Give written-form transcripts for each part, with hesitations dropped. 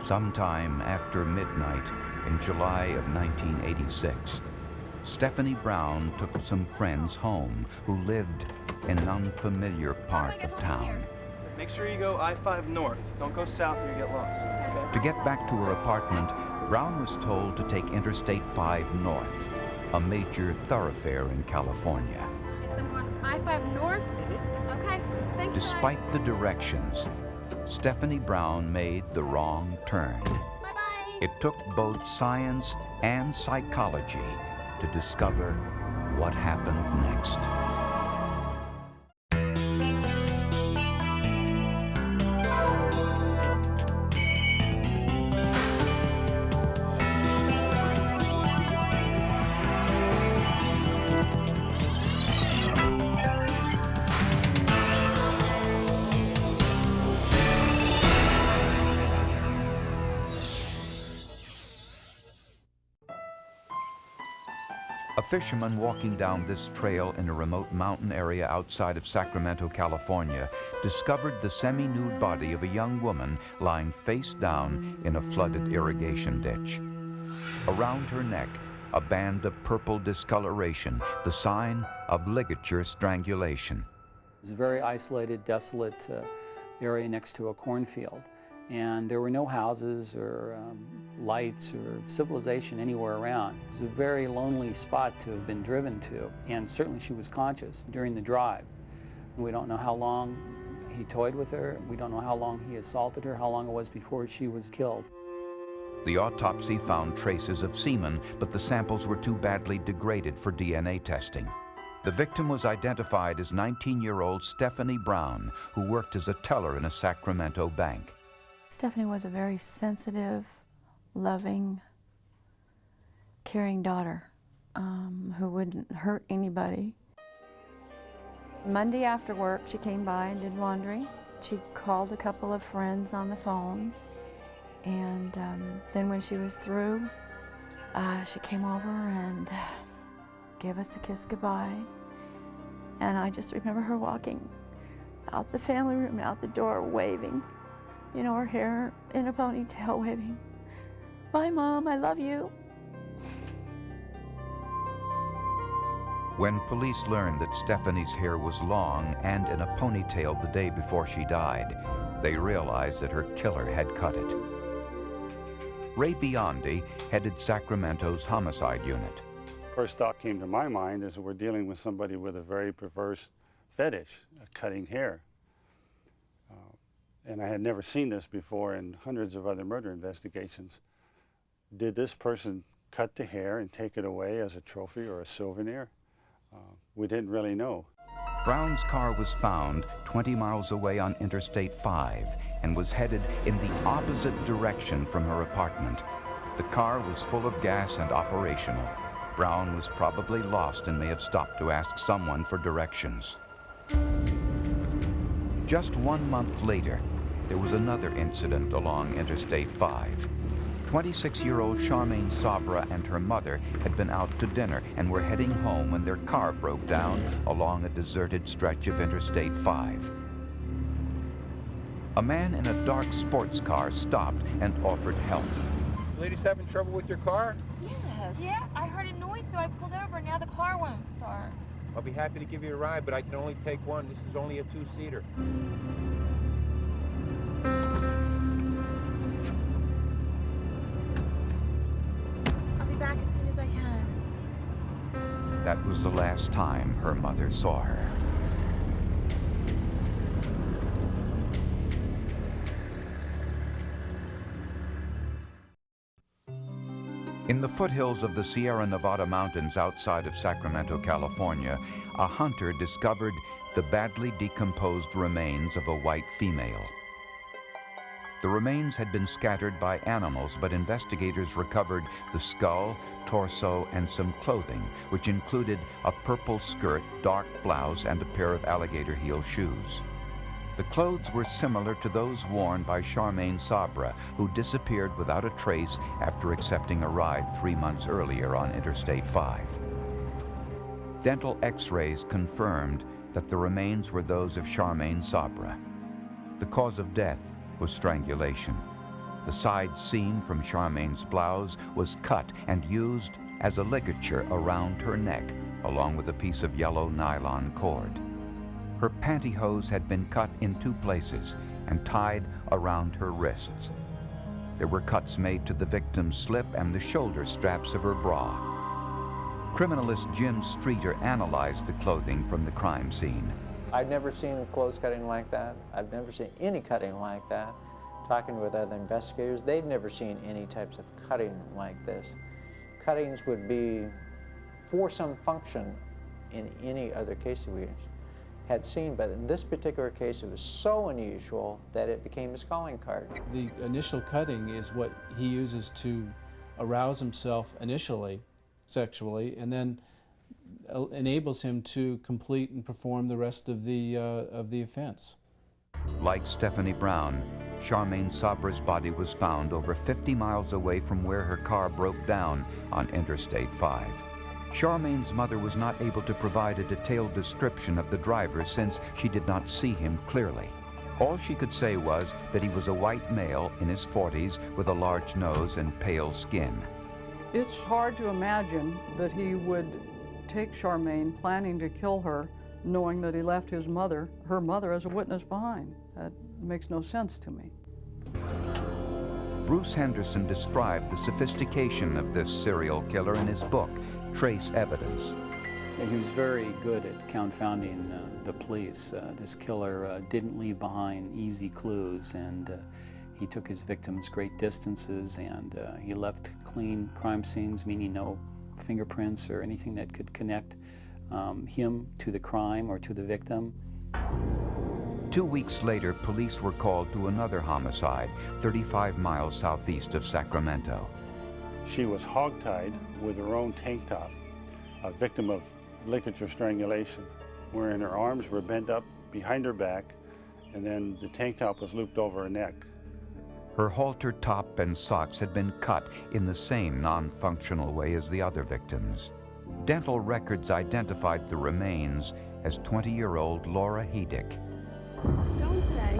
Sometime after midnight in July of 1986, Stephanie Brown took some friends home who lived in an unfamiliar part of town. Make sure you go I-5 north. Don't go south or you get lost, okay? To get back to her apartment, Brown was told to take Interstate 5 north, a major thoroughfare in California. Someone I-5 north? Okay, thank you. Despite the directions, Stephanie Brown made the wrong turn. Bye-bye. It took both science and psychology to discover what happened next. A fisherman walking down this trail in a remote mountain area outside of Sacramento, California, discovered the semi-nude body of a young woman lying face down in a flooded irrigation ditch. Around her neck, a band of purple discoloration, the sign of ligature strangulation. It was a very isolated, desolate area next to a cornfield. And there were no houses or lights or civilization anywhere around. It was a very lonely spot to have been driven to, and certainly she was conscious during the drive. We don't know how long he toyed with her. We don't know how long he assaulted her, how long it was before she was killed. The autopsy found traces of semen, but the samples were too badly degraded for DNA testing. The victim was identified as 19-year-old Stephanie Brown, who worked as a teller in a Sacramento bank. Stephanie was a very sensitive, loving, caring daughter who wouldn't hurt anybody. Monday after work, she came by and did laundry. She called a couple of friends on the phone, and then when she was through, she came over and gave us a kiss goodbye. And I just remember her walking out the family room, out the door, waving. You know, her hair in a ponytail, waving, "Bye, Mom, I love you." When police learned that Stephanie's hair was long and in a ponytail the day before she died, they realized that her killer had cut it. Ray Biondi headed Sacramento's homicide unit. First thought came to my mind is we're dealing with somebody with a very perverse fetish, cutting hair. And I had never seen this before in hundreds of other murder investigations. Did this person cut the hair and take it away as a trophy or a souvenir? We didn't really know. Brown's car was found 20 miles away on Interstate 5 and was headed in the opposite direction from her apartment. The car was full of gas and operational. Brown was probably lost and may have stopped to ask someone for directions. Just 1 month later, there was another incident along Interstate 5. 26-year-old Charmaine Sabra and her mother had been out to dinner and were heading home when their car broke down along a deserted stretch of Interstate 5. A man in a dark sports car stopped and offered help. Ladies having trouble with your car? Yes. Yeah, I heard a noise, so I pulled over. Now the car won't start. I'll be happy to give you a ride, but I can only take one. This is only a two-seater. I'll be back as soon as I can. That was the last time her mother saw her. In the foothills of the Sierra Nevada mountains outside of Sacramento, California, a hunter discovered the badly decomposed remains of a white female. The remains had been scattered by animals, but investigators recovered the skull, torso, and some clothing, which included a purple skirt, dark blouse, and a pair of alligator heel shoes. The clothes were similar to those worn by Charmaine Sabra, who disappeared without a trace after accepting a ride 3 months earlier on Interstate 5. Dental x-rays confirmed that the remains were those of Charmaine Sabra. The cause of death was strangulation. The side seam from Charmaine's blouse was cut and used as a ligature around her neck, along with a piece of yellow nylon cord. Her pantyhose had been cut in 2 places and tied around her wrists. There were cuts made to the victim's slip and the shoulder straps of her bra. Criminalist Jim Streeter analyzed the clothing from the crime scene. I've never seen clothes cutting like that. I've never seen any cutting like that. Talking with other investigators, they've never seen any types of cutting like this. Cuttings would be for some function in any other case that we had seen, but in this particular case it was so unusual that it became his calling card. The initial cutting is what he uses to arouse himself initially, sexually, and then enables him to complete and perform the rest of the offense. Like Stephanie Brown, Charmaine Sabra's body was found over 50 miles away from where her car broke down on Interstate 5. Charmaine's mother was not able to provide a detailed description of the driver since she did not see him clearly. All she could say was that he was a white male in his 40s with a large nose and pale skin. It's hard to imagine that he would take Charmaine, planning to kill her, knowing that he left her mother as a witness behind. That makes no sense to me. Bruce Henderson described the sophistication of this serial killer in his book, Trace Evidence. He was very good at confounding the police. This killer didn't leave behind easy clues, and he took his victims great distances, and he left clean crime scenes, meaning no fingerprints or anything that could connect him to the crime or to the victim. 2 weeks later, police were called to another homicide, 35 miles southeast of Sacramento. She was hogtied with her own tank top, a victim of ligature strangulation, wherein her arms were bent up behind her back, and then the tank top was looped over her neck. Her halter top and socks had been cut in the same non-functional way as the other victims. Dental records identified the remains as 20-year-old Laura Hedick. Don't say.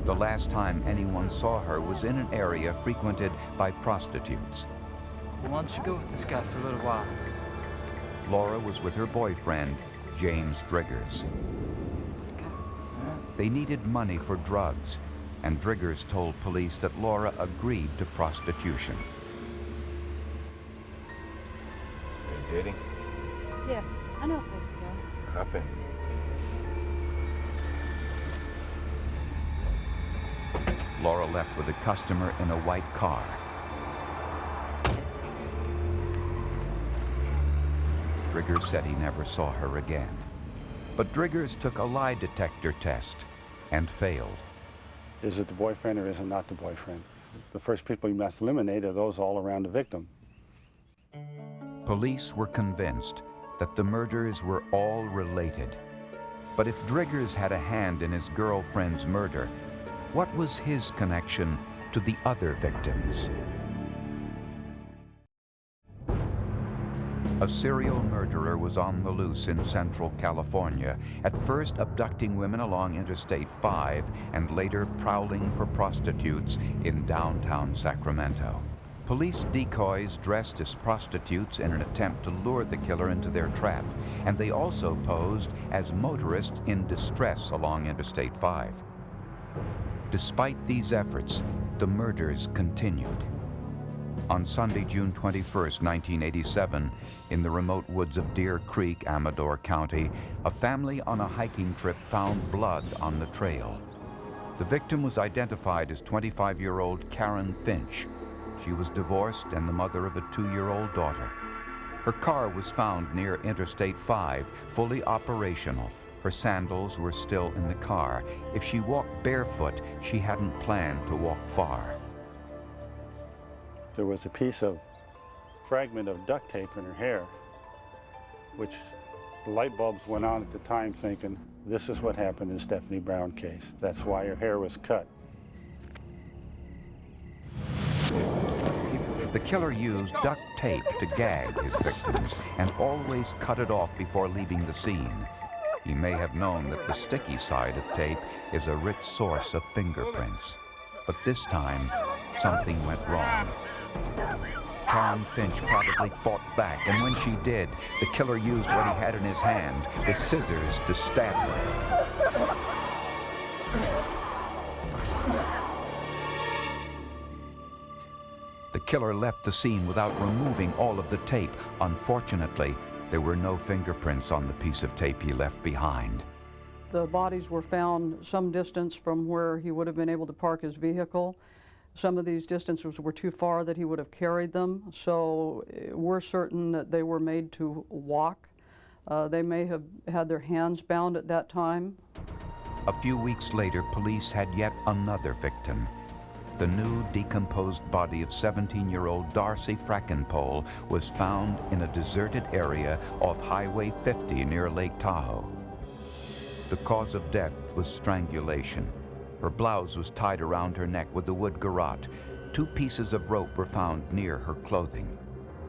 The last time anyone saw her was in an area frequented by prostitutes. Why don't you go with this guy for a little while? Laura was with her boyfriend, James Driggers. They needed money for drugs, and Driggers told police that Laura agreed to prostitution. Are you dating? Yeah, I know a place to go. Hop in. Laura left with a customer in a white car. Driggers said he never saw her again. But Driggers took a lie detector test and failed. Is it the boyfriend or is it not the boyfriend? The first people you must eliminate are those all around the victim. Police were convinced that the murders were all related. But if Driggers had a hand in his girlfriend's murder, what was his connection to the other victims? A serial murderer was on the loose in Central California, at first abducting women along Interstate 5 and later prowling for prostitutes in downtown Sacramento. Police decoys dressed as prostitutes in an attempt to lure the killer into their trap, and they also posed as motorists in distress along Interstate 5. Despite these efforts, the murders continued. On Sunday, June 21, 1987, in the remote woods of Deer Creek, Amador County, a family on a hiking trip found blood on the trail. The victim was identified as 25-year-old Karen Finch. She was divorced and the mother of a 2-year-old daughter. Her car was found near Interstate 5, fully operational. Her sandals were still in the car. If she walked barefoot, she hadn't planned to walk far. There was a piece of fragment of duct tape in her hair, which the light bulbs went on at the time thinking, this is what happened in Stephanie Brown case. That's why her hair was cut. The killer used duct tape to gag his victims and always cut it off before leaving the scene. He may have known that the sticky side of tape is a rich source of fingerprints. But this time, something went wrong. Karen Finch probably fought back, and when she did, the killer used what he had in his hand, the scissors, to stab her. The killer left the scene without removing all of the tape. Unfortunately, there were no fingerprints on the piece of tape he left behind. The bodies were found some distance from where he would have been able to park his vehicle. Some of these distances were too far that he would have carried them, so we're certain that they were made to walk. They may have had their hands bound at that time. A few weeks later, police had yet another victim. The nude, decomposed body of 17-year-old Darcy Frackenpole was found in a deserted area off Highway 50 near Lake Tahoe. The cause of death was strangulation. Her blouse was tied around her neck with a wood garrote. 2 pieces of rope were found near her clothing.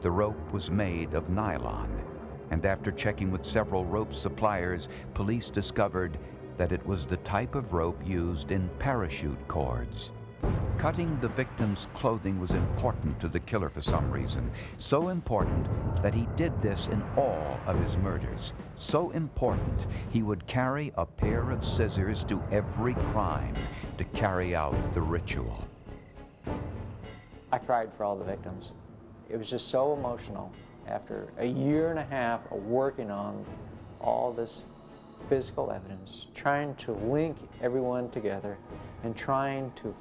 The rope was made of nylon, and after checking with several rope suppliers, police discovered that it was the type of rope used in parachute cords. Cutting the victim's clothing was important to the killer for some reason. So important that he did this in all of his murders. So important, he would carry a pair of scissors to every crime to carry out the ritual. I cried for all the victims. It was just so emotional. After a year and a half of working on all this physical evidence, trying to link everyone together and trying to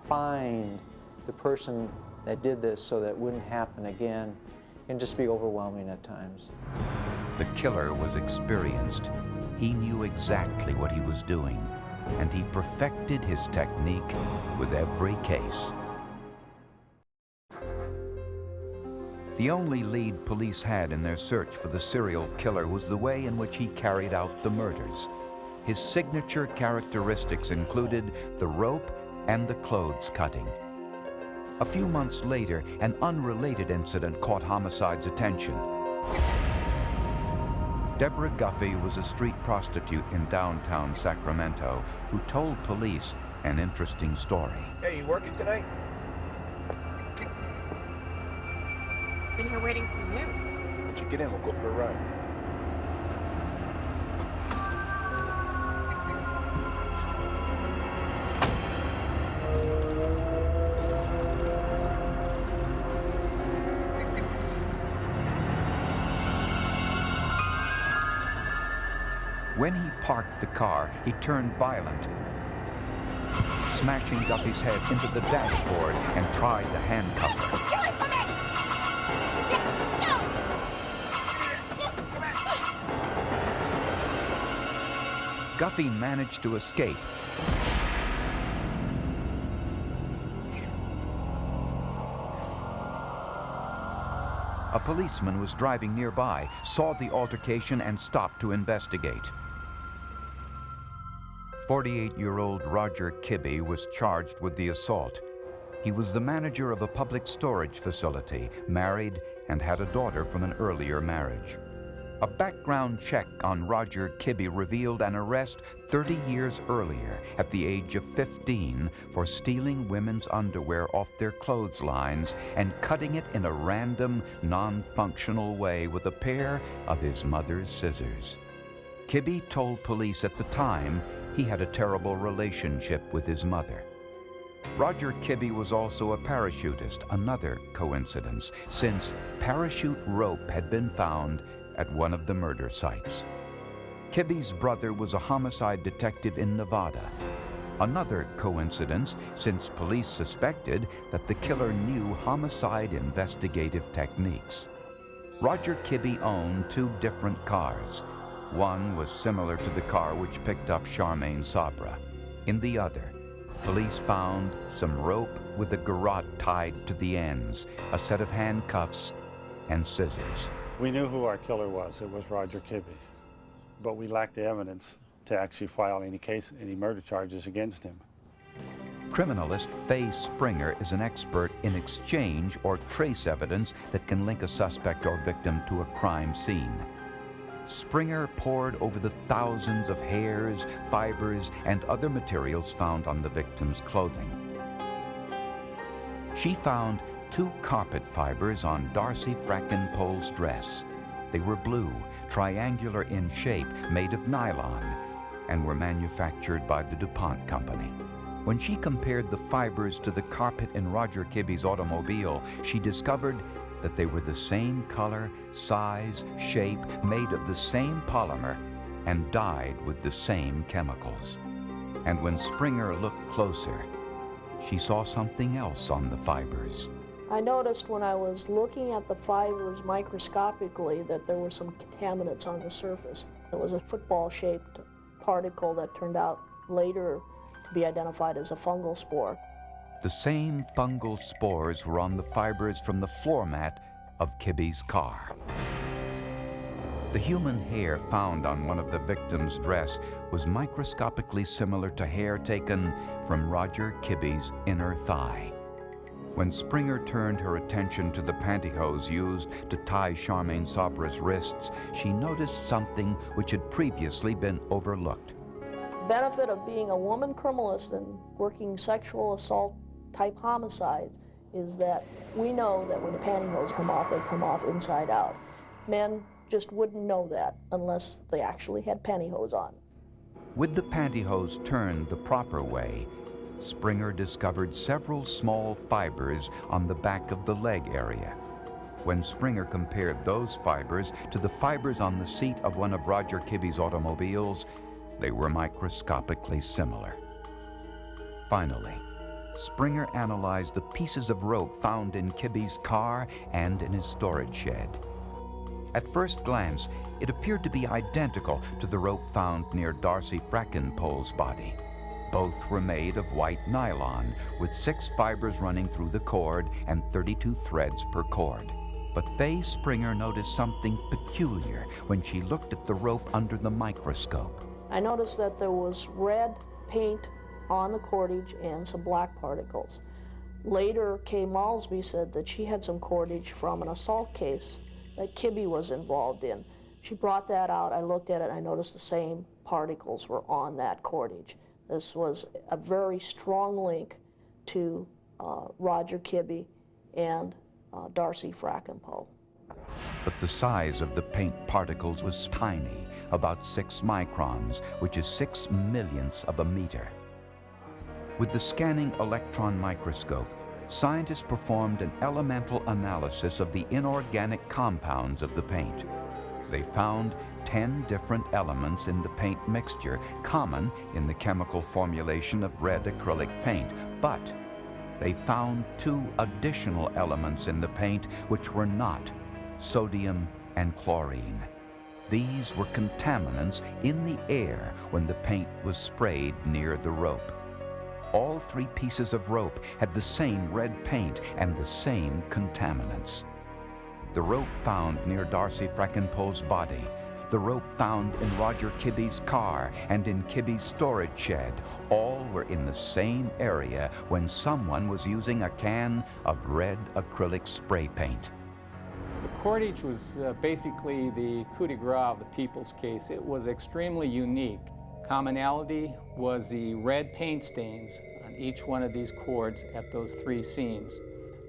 find the person that did this so that it wouldn't happen again, can just be overwhelming at times. The killer was experienced. He knew exactly what he was doing, and he perfected his technique with every case. The only lead police had in their search for the serial killer was the way in which he carried out the murders. His signature characteristics included the rope and the clothes cutting. A few months later, an unrelated incident caught homicide's attention. Deborah Guffey was a street prostitute in downtown Sacramento who told police an interesting story. Hey, you working tonight? Been here waiting for you. Why don't you get in? We'll go for a ride. When he parked the car, he turned violent, smashing Guffey's head into the dashboard and tried to handcuff her. Guffey managed to escape. A policeman was driving nearby, saw the altercation, and stopped to investigate. 48-year-old Roger Kibbe was charged with the assault. He was the manager of a public storage facility, married, and had a daughter from an earlier marriage. A background check on Roger Kibbe revealed an arrest 30 years earlier, at the age of 15, for stealing women's underwear off their clotheslines and cutting it in a random, non-functional way with a pair of his mother's scissors. Kibbe told police at the time he had a terrible relationship with his mother. Roger Kibbe was also a parachutist, another coincidence, since parachute rope had been found at one of the murder sites. Kibbe's brother was a homicide detective in Nevada. Another coincidence, since police suspected that the killer knew homicide investigative techniques. Roger Kibbe owned 2 different cars. One was similar to the car which picked up Charmaine Sabra. In the other, police found some rope with a garrote tied to the ends, a set of handcuffs, and scissors. We knew who our killer was. It was Roger Kibbe. But we lacked the evidence to actually file any murder charges against him. Criminalist Faye Springer is an expert in exchange or trace evidence that can link a suspect or victim to a crime scene. Springer pored over the thousands of hairs, fibers, and other materials found on the victim's clothing. She found 2 carpet fibers on Darcy Frackenpole's dress. They were blue, triangular in shape, made of nylon, and were manufactured by the DuPont Company. When she compared the fibers to the carpet in Roger Kibbe's automobile, she discovered that they were the same color, size, shape, made of the same polymer, and dyed with the same chemicals. And when Springer looked closer, she saw something else on the fibers. I noticed when I was looking at the fibers microscopically that there were some contaminants on the surface. It was a football-shaped particle that turned out later to be identified as a fungal spore. The same fungal spores were on the fibers from the floor mat of Kibbe's car. The human hair found on one of the victim's dress was microscopically similar to hair taken from Roger Kibbe's inner thigh. When Springer turned her attention to the pantyhose used to tie Charmaine Sabra's wrists, she noticed something which had previously been overlooked. The benefit of being a woman criminalist and working sexual assault type homicides is that we know that when the pantyhose come off, they come off inside out. Men just wouldn't know that unless they actually had pantyhose on. With the pantyhose turned the proper way, Springer discovered several small fibers on the back of the leg area. When Springer compared those fibers to the fibers on the seat of one of Roger Kibbe's automobiles, they were microscopically similar. Finally, Springer analyzed the pieces of rope found in Kibbe's car and in his storage shed. At first glance, it appeared to be identical to the rope found near Darcy Frackenpole's body. Both were made of white nylon, with 6 fibers running through the cord and 32 threads per cord. But Faye Springer noticed something peculiar when she looked at the rope under the microscope. I noticed that there was red paint on the cordage and some black particles. Later, Kay Malsby said that she had some cordage from an assault case that Kibbe was involved in. She brought that out, I looked at it, I noticed the same particles were on that cordage. This was a very strong link to Roger Kibbe and Darcy Frackenpole. But the size of the paint particles was tiny, about 6 microns, which is 6 millionths of a meter. With the scanning electron microscope, scientists performed an elemental analysis of the inorganic compounds of the paint. They found 10 different elements in the paint mixture, common in the chemical formulation of red acrylic paint, but they found 2 additional elements in the paint which were not: sodium and chlorine. These were contaminants in the air when the paint was sprayed near the rope. All 3 pieces of rope had the same red paint and the same contaminants. The rope found near Darcy Frackenpole's body, the rope found in Roger Kibbe's car and in Kibbe's storage shed, all were in the same area when someone was using a can of red acrylic spray paint. The cordage was basically the coup de grace of the People's case. It was extremely unique. Commonality was the red paint stains on each one of these cords at those 3 scenes,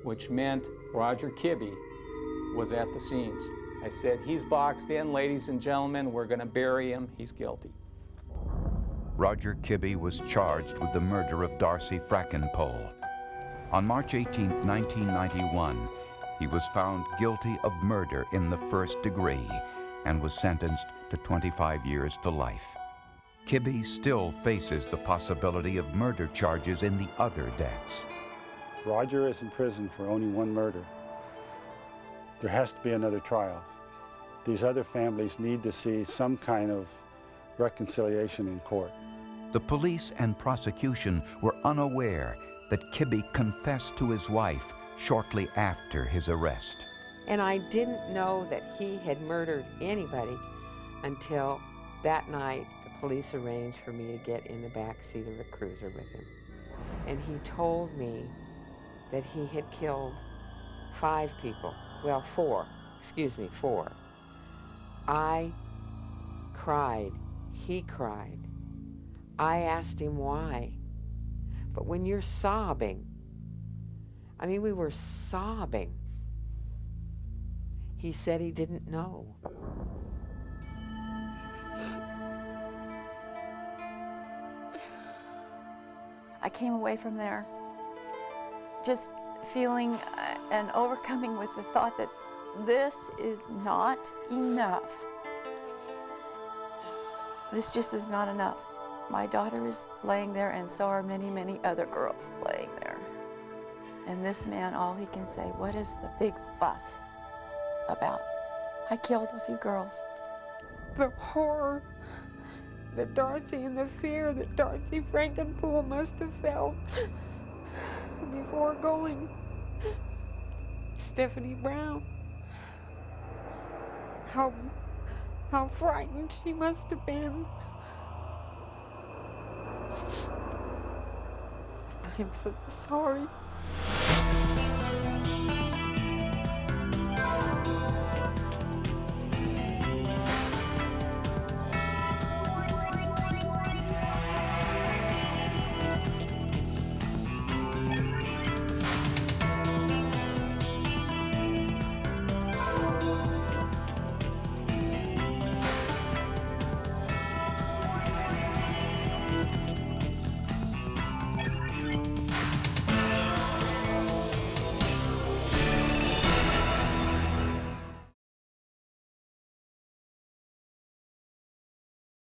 which meant Roger Kibbe was at the scenes. I said, he's boxed in, ladies and gentlemen, we're going to bury him, he's guilty. Roger Kibbe was charged with the murder of Darcy Frackenpole. On March 18, 1991, he was found guilty of murder in the 1st degree and was sentenced to 25 years to life. Kibbe still faces the possibility of murder charges in the other deaths. Roger is in prison for only 1 murder. There has to be another trial. These other families need to see some kind of reconciliation in court. The police and prosecution were unaware that Kibbe confessed to his wife shortly after his arrest. And I didn't know that he had murdered anybody until that night the police arranged for me to get in the back seat of a cruiser with him. And he told me that he had killed 5 people. Well, 4. I cried. He cried. I asked him why. But when you're sobbing, I mean, we were sobbing. He said he didn't know. I came away from there just feeling and overcoming with the thought that this is not enough. This just is not enough. My daughter is laying there, and so are many, many other girls laying there. And this man, all he can say, what is the big fuss about? I killed a few girls. The horror that Darcy and the fear that Darcy Frankenpool must have felt before going. Stephanie Brown. How frightened she must have been. I'm so sorry.